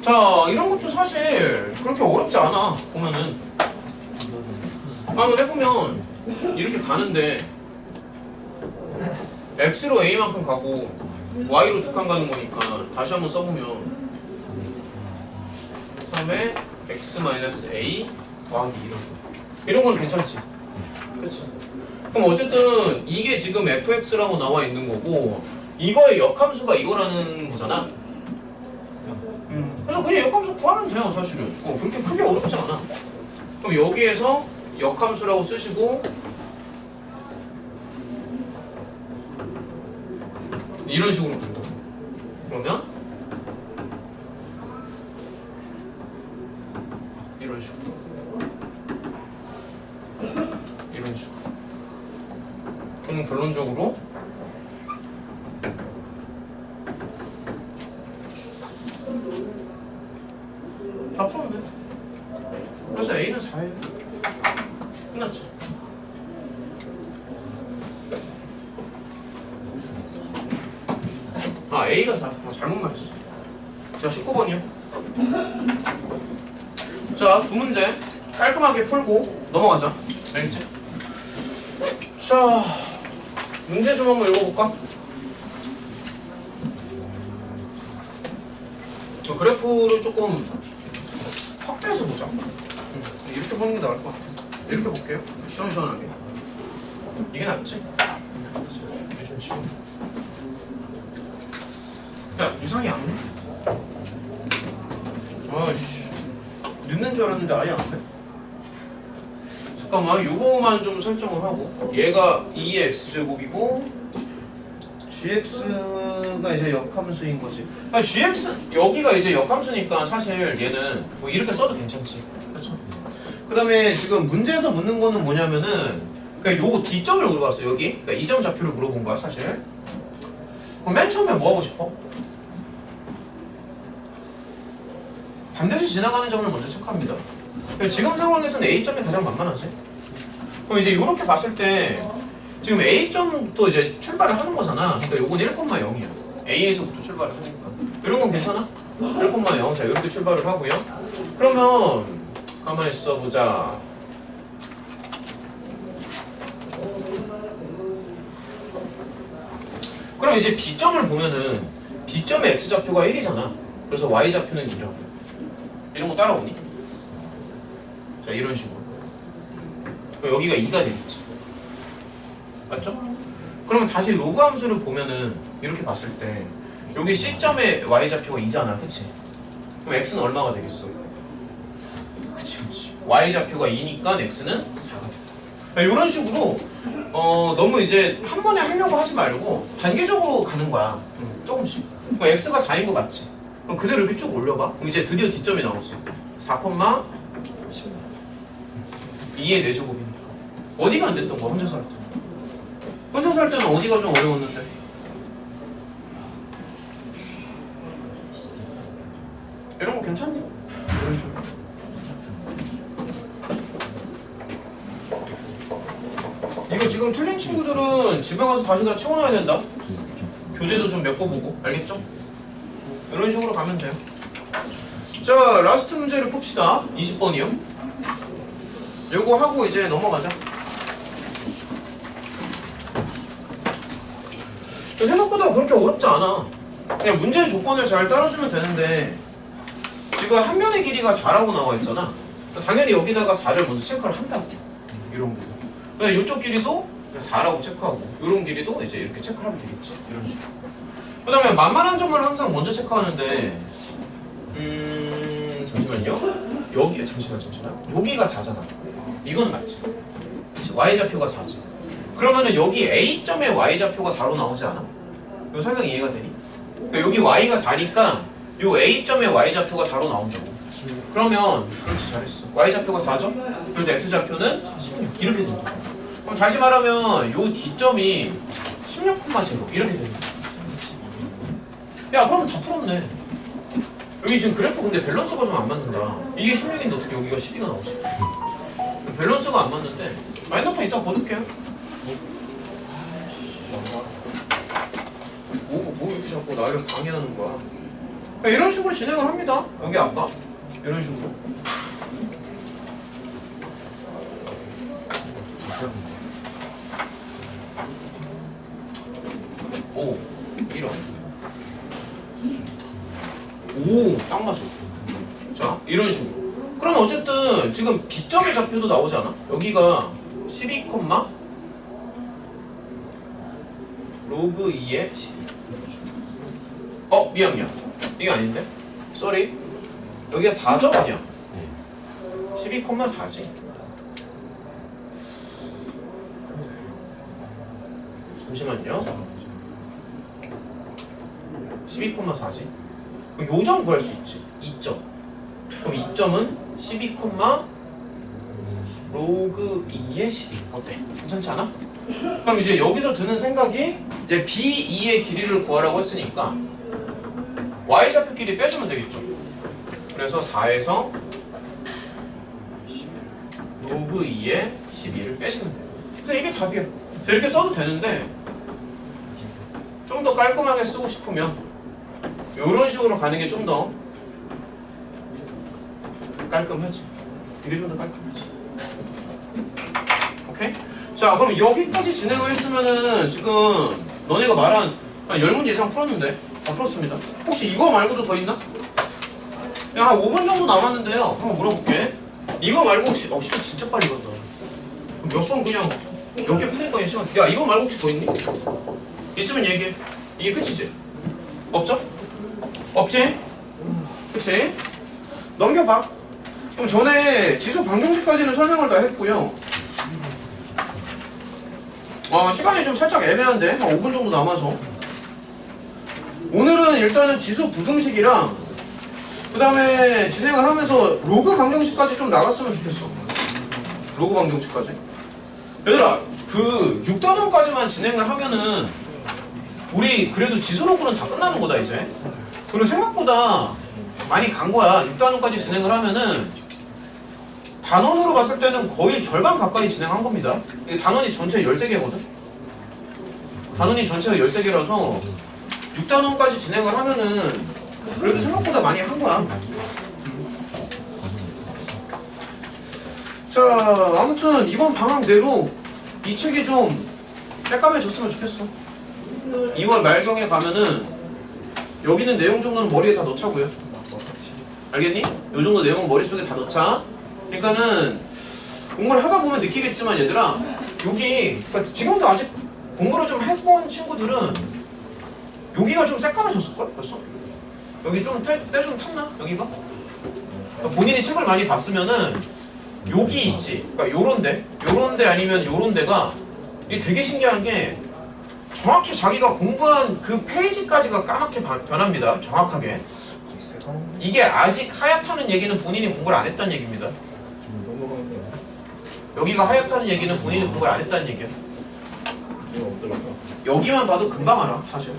자, 이런 것도 사실 그렇게 어렵지 않아. 보면은 한번 해보면 이렇게 가는데 x로 a만큼 가고 y로 2칸 가는 거니까 다시 한번 써보면 3에 x-a 더하기 이런 건 괜찮지. 그렇지. 그럼 어쨌든 이게 지금 fx라고 나와 있는 거고 이거의 역함수가 이거라는 거잖아. 그래서 그냥 역함수 구하면 돼요, 사실은. 그렇게 크게 어렵지 않아. 그럼 여기에서 역함수라고 쓰시고 이런 식으로 간다. 그러면 이런 식으로 이런 식으로. 그럼 결론적으로 다 풀면 돼. 그래서 A는 4예요. 끝났지. 아, A가 4. 잘못 말했어. 자, 19번이요. 자, 두 문제 깔끔하게 풀고 넘어가자. 알겠지? 자, 문제 좀 한번 읽어볼까? 그래프를 조금 확대해서 보자. 이렇게 보는 게 나을 것 같아. 이렇게 볼게요. 시원시원하게. 이게 낫지? 이게 좀 치워. 야, 유상이 안 돼? 아이씨. 늦는 줄 알았는데 아예 안 돼? 잠깐만, 요거만 좀 설정을 하고. 얘가 2의 x제곱이고 gx가 이제 역함수인 거지. 아니, gx 여기가 이제 역함수니까 사실 얘는 뭐 이렇게 써도 괜찮지. 그렇죠? 그다음에 지금 문제에서 묻는 거는 뭐냐면은 그러니까 요거 D점을 물어봤어. 여기. 그러니까 이 점 좌표를 물어본 거야, 사실. 그럼 맨 처음에 뭐 하고 싶어? 반드시 지나가는 점을 먼저 체크합니다. 지금 상황에서는 A점이 가장 만만하지. 그럼 이제 이렇게 봤을 때 지금 A점부터 이제 출발을 하는 거잖아. 그러니까 요건 1,0이야. A에서부터 출발을 하니까. 이런 건 괜찮아? 1,0. 자, 이렇게 출발을 하고요. 그러면 가만히 있어보자. 그럼 이제 B점을 보면은 B점의 X좌표가 1이잖아. 그래서 Y좌표는 2라고. 이런 거 따라오니? 자, 이런 식으로. 그럼 여기가 2가 되겠지. 맞죠? 그러면 다시 로그 함수를 보면은 이렇게 봤을 때 여기 C점의 Y좌표가 2잖아. 그치? 그럼 X는 얼마가 되겠어? 그치. Y좌표가 2니까 X는 4가 된다. 이런 식으로 너무 이제 한 번에 하려고 하지 말고 단계적으로 가는 거야. 조금씩. 그럼 X가 4인 거 맞지? 그럼 그대로 이렇게 쭉 올려봐. 그럼 이제 드디어 D점이 나왔어. 4,10. 2의 4제곱이니까. 어디가 안 됐던 거야, 혼자서 할 때? 혼자서 할 때는 어디가 좀 어려웠는데? 이런 거 괜찮니? 이런 식으로. 이거 지금 틀린 친구들은 집에 가서 다시 다 채워놔야 된다. 교재도 좀 메꿔보고. 알겠죠? 이런 식으로 가면 돼요. 자, 라스트 문제를 풉시다. 20번이요. 요거 하고 이제 넘어가자. 생각보다 그렇게 어렵지 않아. 그냥 문제의 조건을 잘 따라주면 되는데 지금 한 면의 길이가 4라고 나와 있잖아. 당연히 여기다가 4를 먼저 체크를 한다고. 이런 거. 그다음에 이쪽 길이도 4라고 체크하고 이런 길이도 이제 이렇게 체크를 하면 되겠지. 이런 식으로. 그 다음에 만만한 점을 항상 먼저 체크하는데 잠시만요. 여기 잠시만 여기가 4잖아. 이건 맞지. y좌표가 4지. 그러면은 여기 A점의 y좌표가 4로 나오지 않아? 이거 설명 이해가 되니? 그러니까 여기 y가 4니까 요 A점의 y좌표가 4로 나온다고. 그러면 그렇지 잘했어. y좌표가 4점? 그래서 x좌표는 16 이렇게 된다. 그럼 다시 말하면 요 D점이 16,0 이렇게 된다. 야 그러면 다 풀었네. 여기 지금 그래프 근데 밸런스가 좀 안 맞는다. 이게 16인데 어떻게 여기가 12가 나오지? 밸런스가 안 맞는데 마이너폰 이따 거둘게요. 뭐 이렇게 자꾸 나를 방해하는 거야. 이런 식으로 진행을 합니다. 여기 아까 이런 식으로. 오, 이런. 오, 딱 맞아. 자, 이런 식으로. 그럼 어쨌든 지금 B점의 좌표도 나오지 않아? 여기가 12, 로그 2에 12. 미안. 이게 아닌데? 쏘리. 여기가 4점 아니야? 12,4지. 잠시만요. 12,4지. 그럼 요점 구할 수 있지. 2점. 그럼 2점은 12, 로그 2에 12. 어때? 괜찮지 않아? 그럼 이제 여기서 드는 생각이 이제 B2의 길이를 구하라고 했으니까 y좌표 길이 빼주면 되겠죠. 그래서 4에서 로그 2에 12를 빼시면 돼요. 그래서 이게 답이에요. 이렇게 써도 되는데 좀 더 깔끔하게 쓰고 싶으면 이런 식으로 가는 게 좀 더 깔끔하지. 이게 좀 더 깔끔하지. 오케이? 자, 그럼 여기까지 진행을 했으면은 지금 너네가 말한 한 10문제 이상 풀었는데 다 풀었습니다. 혹시 이거 말고도 더 있나? 그냥 한 5분 정도 남았는데요. 한번 물어볼게. 이거 말고 혹시 시간 진짜 빨리 간다. 몇 번 그냥 몇 개 푸니까 시간. 야, 이거 말고 혹시 더 있니? 있으면 얘기해. 이게 끝이지? 없죠? 없지? 그치? 넘겨봐. 그럼 전에 지수 방정식까지는 설명을 다 했고요. 시간이 좀 살짝 애매한데 한 5분 정도 남아서 오늘은 일단은 지수 부등식이랑 그 다음에 진행을 하면서 로그 방정식까지 좀 나갔으면 좋겠어. 로그 방정식까지. 얘들아 그 6단원까지만 진행을 하면은 우리 그래도 지수 로그는 다 끝나는 거다 이제. 그리고 생각보다 많이 간 거야. 6단원까지 진행을 하면은 단원으로 봤을 때는 거의 절반 가까이 진행한 겁니다. 이게 단원이 전체 13개거든? 단원이 전체가 13개라서 6단원까지 진행을 하면은 그래도 생각보다 많이 한 거야. 자, 아무튼 이번 방학내로 이 책이 좀 깔끔해졌으면 좋겠어. 2월 말경에 가면은 여기 있는 내용 정도는 머리에 다 넣자고요. 알겠니? 요 정도 내용은 머릿속에 다 넣자. 그러니까는 공부를 하다 보면 느끼겠지만 얘들아 여기 그러니까 지금도 아직 공부를 좀 해본 친구들은 여기가 좀 새까매졌을걸 벌써? 여기 좀 때 좀 탔나? 여기가? 그러니까 본인이 책을 많이 봤으면은 여기 있지. 그러니까 요런데 아니면 요런데가 이게 되게 신기한 게 정확히 자기가 공부한 그 페이지까지가 까맣게 변합니다. 정확하게. 이게 아직 하얗다는 얘기는 본인이 공부를 안 했다는 얘기입니다. 여기가 하얗다는 얘기는 본인이 공부를 안 했다는 얘기야. 여기만 봐도 금방 알아 사실.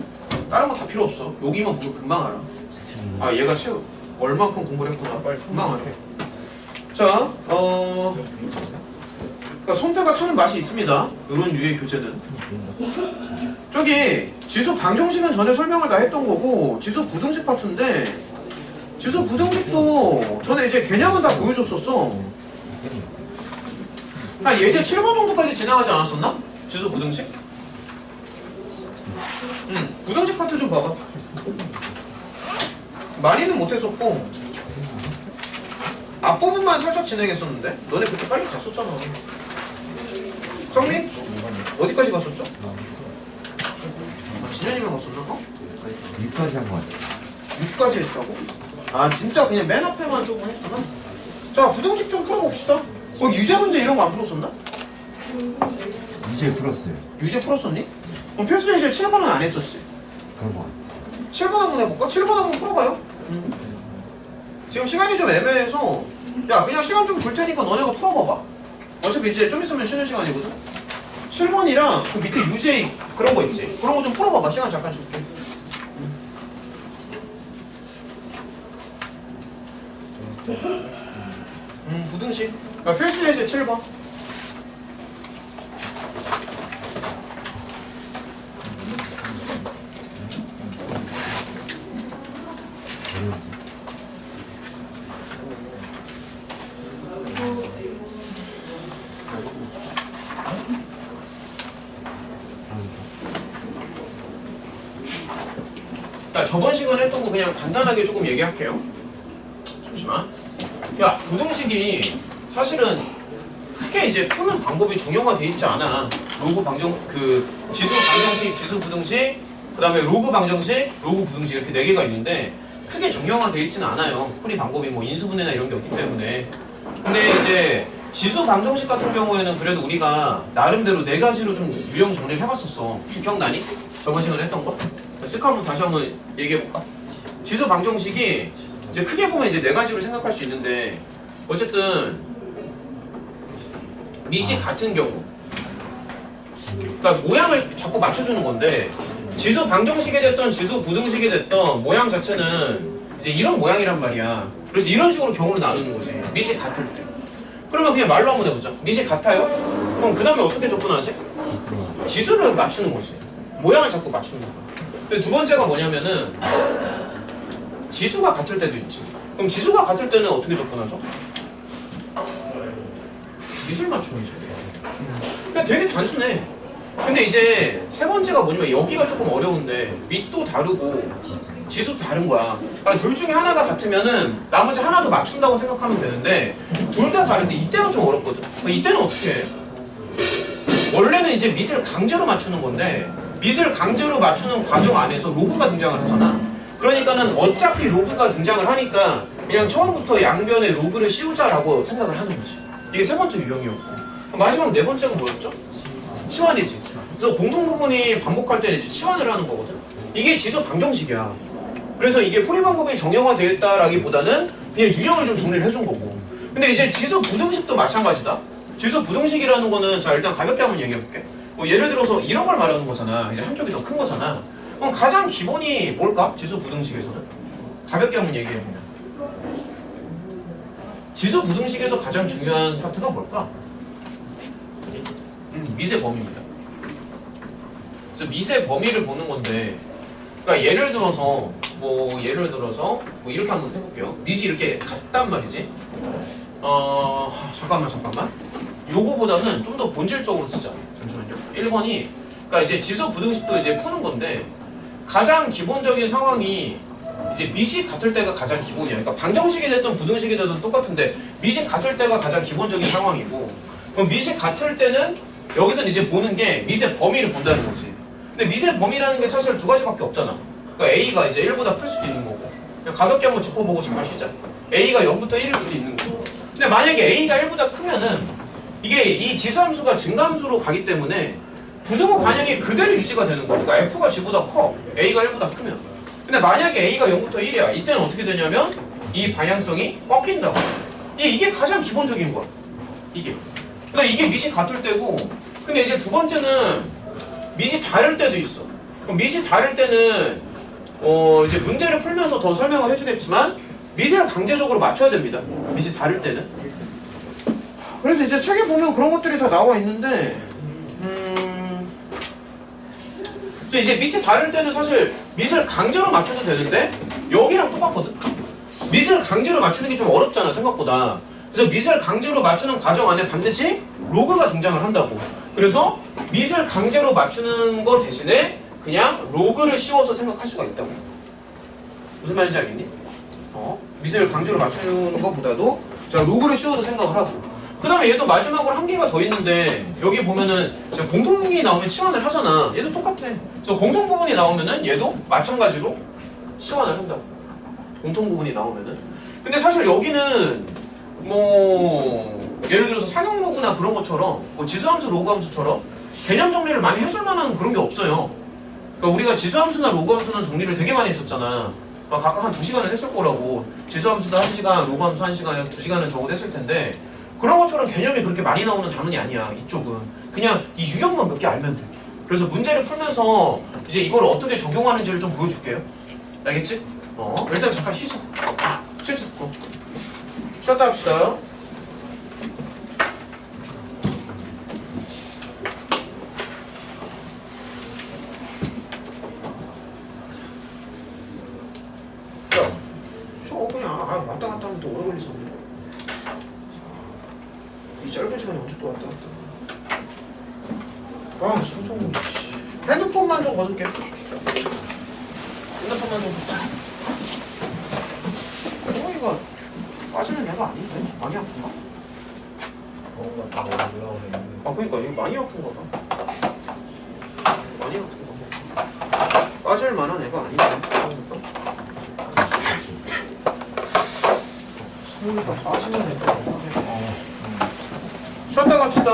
다른 거 다 필요 없어. 여기만 보고 금방 알아. 아 얘가 얼만큼 공부를 했구나. 금방 알아. 자, 그러니까 손패가 타는 맛이 있습니다. 이런 유의 교재는. 저기 지수 방정식은 전에 설명을 다 했던 거고 지수 부등식 파트인데 지수 부등식도 전에 이제 개념은 다 보여줬었어. 한 예제 7번 정도까지 진행하지 않았었나? 지수 부등식? 부등식 파트 좀 봐봐. 많이는 못했었고 앞부분만 살짝 진행했었는데 너네 그때 빨리 갔었잖아. 성민? 어디까지 갔었죠? 진현이만 갔었나? 어? 6까지 한 거 같아. 6까지 했다고? 아 진짜 그냥 맨 앞에만 조금 했구나. 자 부등식 좀 풀어봅시다. 유제 문제 이런 거 안 풀었었나? 이제 풀었어요. 유제 풀었었니? 그럼 필수 예제 7번은 안 했었지? 그런 거 같아. 7번 한번 해볼까? 7번 한번 풀어봐요. 지금 시간이 좀 애매해서 야 그냥 시간 좀 줄 테니까 너네가 풀어봐봐. 어차피 이제 좀 있으면 쉬는 시간이거든. 7번이랑 그 밑에 유제 그런 거 있지? 그런 거 좀 풀어봐봐. 시간 잠깐 줄게. 부등식. 야, 필수 예제 7번. 자, 저번 시간에 했던 거 그냥 간단하게 조금 얘기할게요. 잠시만. 야, 부등식이 사실은 크게 이제 푸는 방법이 정형화돼 있지 않아. 로그 방정, 지수 방정식, 지수 부등식, 그 다음에 로그 방정식, 로그 부등식 이렇게 4개가 있는데 크게 정형화돼 있지는 않아요. 풀이 방법이 뭐 인수분해나 이런 게 없기 때문에. 근데 이제 지수 방정식 같은 경우에는 그래도 우리가 나름대로 4가지로 좀 유형 정리를 해봤었어. 혹시 기억나니? 저번 시간에 했던 거? 쓱 한번 다시 한번 얘기해볼까? 지수 방정식이 이제 크게 보면 이제 4가지로 생각할 수 있는데 어쨌든 밑이 같은 경우 그러니까 모양을 자꾸 맞춰주는 건데 지수 방정식이 됐던 지수 부등식이 됐던 모양 자체는 이제 이런 모양이란 말이야. 그래서 이런 식으로 경우를 나누는 거지. 밑이 같을 때. 그러면 그냥 말로 한번 해보자. 밑이 같아요? 그럼 그 다음에 어떻게 접근하지? 지수를 맞추는 거지. 모양을 자꾸 맞추는 거야. 근데 두 번째가 뭐냐면은 지수가 같을 때도 있지. 그럼 지수가 같을 때는 어떻게 접근하죠? 밑을 맞춰야죠. 그냥 되게 단순해. 근데 이제 세 번째가 뭐냐면 여기가 조금 어려운데 밑도 다르고 지수도 다른 거야. 그러니까 둘 중에 하나가 같으면은 나머지 하나도 맞춘다고 생각하면 되는데 둘 다 다른데 이때는 좀 어렵거든. 이때는 어떻게 해? 원래는 이제 밑을 강제로 맞추는 건데 밑을 강제로 맞추는 과정 안에서 로그가 등장을 하잖아. 그러니까는 어차피 로그가 등장을 하니까 그냥 처음부터 양변에 로그를 씌우자라고 생각을 하는 거지. 이게 세 번째 유형이었고 마지막 네 번째가 뭐였죠? 치환이지. 그래서 공통부분이 반복할 때는 이제 치환을 하는 거거든. 이게 지수 방정식이야. 그래서 이게 풀이 방법이 정형화되어 있다라기보다는 그냥 유형을 좀 정리를 해준 거고. 근데 이제 지수 부등식도 마찬가지다. 지수 부등식이라는 거는 자 일단 가볍게 한번 얘기해볼게. 뭐 예를 들어서 이런 걸 말하는 거잖아. 이제 한쪽이 더 큰 거잖아. 그럼 가장 기본이 뭘까? 지수 부등식에서는 가볍게 한번 얘기해보면 지수 부등식에서 가장 중요한 파트가 뭘까? 밑의 범위입니다. 그래서 밑의 범위를 보는 건데, 그러니까 예를 들어서 뭐 이렇게 한번 해볼게요. 밑이 이렇게 같단 말이지. 잠깐만. 요거보다는 좀 더 본질적으로 쓰자. 잠시만요. 1번이 그러니까 이제 지수 부등식도 이제 푸는 건데 가장 기본적인 상황이 이제 밑이 같을 때가 가장 기본이야. 그러니까 방정식이 됐든 부등식이 됐든 똑같은데 밑이 같을 때가 가장 기본적인 상황이고, 그럼 밑이 같을 때는 여기서는 이제 보는 게 밑의 범위를 본다는 거지. 근데 밑의 범위라는 게 사실 두 가지밖에 없잖아. 그러니까 A가 이제 1보다 클 수도 있는 거고, 그냥 가볍게 한번 짚어보고 잠깐 쉬자. A가 0부터 1일 수도 있는 거고. 근데 만약에 A가 1보다 크면은 이게 이 지수함수가 증가함수로 가기 때문에 부등호 반영이 그대로 유지가 되는 거야. 그러니까 F가 G보다 커. A가 1보다 크면. 근데 만약에 A가 0부터 1이야. 이때는 어떻게 되냐면 이 방향성이 꺾인다고. 이게 가장 기본적인 거야. 이게. 그러니까 이게 밑이 같을 때고, 근데 이제 두 번째는 밑이 다를 때도 있어. 그럼 밑이 다를 때는 이제 문제를 풀면서 더 설명을 해주겠지만 밑을 강제적으로 맞춰야 됩니다. 밑이 다를 때는. 그래서 이제 책에 보면 그런 것들이 다 나와 있는데, 이제 밑이 다를 때는 사실 밑을 강제로 맞춰도 되는데 여기랑 똑같거든. 밑을 강제로 맞추는 게 좀 어렵잖아 생각보다. 그래서 밑을 강제로 맞추는 과정 안에 반드시 로그가 등장을 한다고. 그래서 밑을 강제로 맞추는 거 대신에 그냥 로그를 씌워서 생각할 수가 있다고. 무슨 말인지 알겠니? 미세를 강제로 맞추는 것보다도 자 로그를 씌워서 생각을 하고 그 다음에 얘도 마지막으로 한 개가 더 있는데 여기 보면은 공통이 나오면 치환을 하잖아. 얘도 똑같아. 그래서 공통 부분이 나오면은 얘도 마찬가지로 치환을 한다고. 공통 부분이 나오면은. 근데 사실 여기는 뭐 예를 들어서 상형 로그나 그런 것처럼 뭐 지수함수 로그함수처럼 개념 정리를 많이 해줄 만한 그런 게 없어요. 그러니까 우리가 지수함수나 로그함수는 정리를 되게 많이 했었잖아. 각각 한 2시간은 했을 거라고. 지수함수도 1시간, 로그함수 1시간에서 2시간은 적어도 했을 텐데 그런 것처럼 개념이 그렇게 많이 나오는 단원이 아니야. 이쪽은 그냥 이 유형만 몇 개 알면 돼. 그래서 문제를 풀면서 이제 이걸 어떻게 적용하는지를 좀 보여줄게요. 알겠지? 일단 잠깐 쉬자. 쉬자. 쉬었다 합시다. 왔다 갔다 하면 또 오래 걸리서 그래. 이 짧은 시간에 언제 또 왔다 갔다. 성청문 씨. 핸드폰만 좀 거둘게. 핸드폰만 좀 거둘게. 동호이가 빠지는 애가 아닌데? 많이 아픈가? 뭔가 다 올라오는데. 그러니까 이거 많이 아픈가 봐. 많이 아픈가 봐. 빠질 만한 애가 아닌데? 성우가 빠지는 애가 아닌데? 쉬었다 갑시다.